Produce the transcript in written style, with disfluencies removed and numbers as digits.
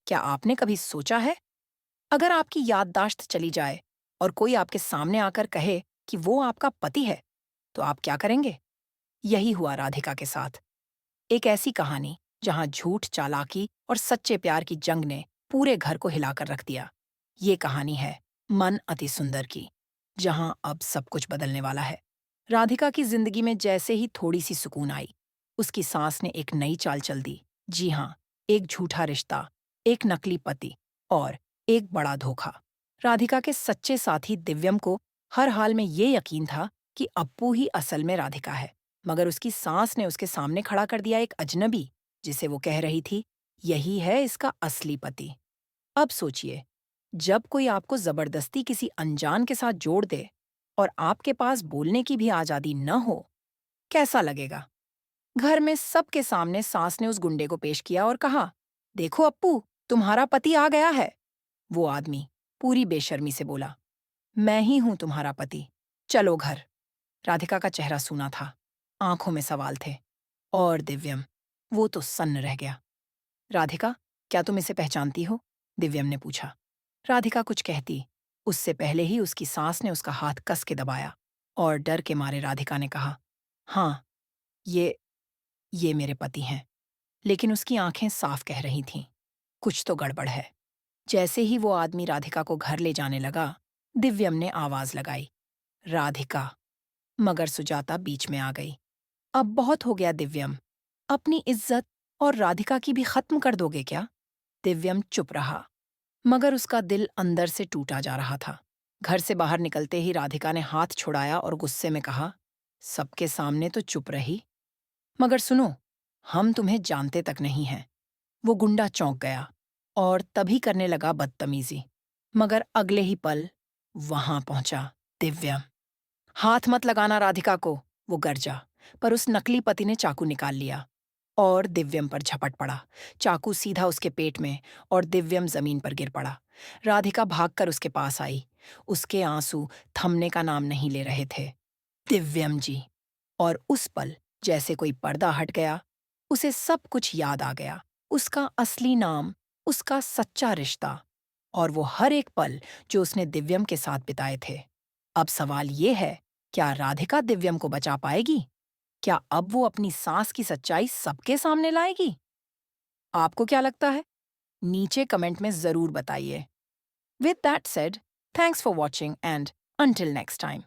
क्या आपने कभी सोचा है, अगर आपकी याददाश्त चली जाए और कोई आपके सामने आकर कहे कि वो आपका पति है, तो आप क्या करेंगे? यही हुआ राधिका के साथ। एक ऐसी कहानी जहां झूठ, चालाकी और सच्चे प्यार की जंग ने पूरे घर को हिलाकर रख दिया। ये कहानी है मन अति सुंदर की, जहां अब सब कुछ बदलने वाला है। राधिका की जिंदगी में जैसे ही थोड़ी सी सुकून आई, उसकी सांस ने एक नई चाल चल दी। जी हाँ, एक झूठा रिश्ता, एक नकली पति और एक बड़ा धोखा। राधिका के सच्चे साथी दिव्यम को हर हाल में ये यकीन था कि अप्पू ही असल में राधिका है, मगर उसकी सांस ने उसके सामने खड़ा कर दिया एक अजनबी, जिसे वो कह रही थी, यही है इसका असली पति। अब सोचिए, जब कोई आपको जबरदस्ती किसी अनजान के साथ जोड़ दे और आपके पास बोलने की भी आजादी न हो, कैसा लगेगा? घर में सबके सामने सास ने उस गुंडे को पेश किया और कहा, देखो अप्पू, तुम्हारा पति आ गया है। वो आदमी पूरी बेशर्मी से बोला, मैं ही हूं तुम्हारा पति, चलो घर। राधिका का चेहरा सूना था, आंखों में सवाल थे। और दिव्यम, वो तो सन्न रह गया। राधिका, क्या तुम इसे पहचानती हो? दिव्यम ने पूछा। राधिका कुछ कहती, उससे पहले ही उसकी सास ने उसका हाथ कस के दबाया और डर के मारे राधिका ने कहा, हाँ, ये मेरे पति हैं। लेकिन उसकी आंखें साफ कह रही थीं, कुछ तो गड़बड़ है। जैसे ही वो आदमी राधिका को घर ले जाने लगा, दिव्यम ने आवाज लगाई, राधिका। मगर सुजाता बीच में आ गई। अब बहुत हो गया दिव्यम, अपनी इज्जत और राधिका की भी खत्म कर दोगे क्या? दिव्यम चुप रहा, मगर उसका दिल अंदर से टूटा जा रहा था। घर से बाहर निकलते ही राधिका ने हाथ छुड़ाया और गुस्से में कहा, सबके सामने तो चुप रही, मगर सुनो, हम तुम्हें जानते तक नहीं हैं। वो गुंडा चौंक गया और तभी करने लगा बदतमीजी, मगर अगले ही पल वहां पहुंचा दिव्यम। हाथ मत लगाना राधिका को, वो गर्जा, पर उस नकली पति ने चाकू निकाल लिया और दिव्यम पर झपट पड़ा। चाकू सीधा उसके पेट में और दिव्यम जमीन पर गिर पड़ा। राधिका भागकर उसके पास आई। उसके आंसू थमने का नाम नहीं ले रहे थे। दिव्यम जी। और उस पल जैसे कोई पर्दा हट गया, उसे सब कुछ याद आ गया। उसका असली नाम, उसका सच्चा रिश्ता और वो हर एक पल जो उसने दिव्यम के साथ बिताए थे। अब सवाल ये है, क्या राधिका दिव्यम को बचा पाएगी? क्या अब वो अपनी सास की सच्चाई सबके सामने लाएगी? आपको क्या लगता है? नीचे कमेंट में जरूर बताइए। With that said, thanks for watching and until next time.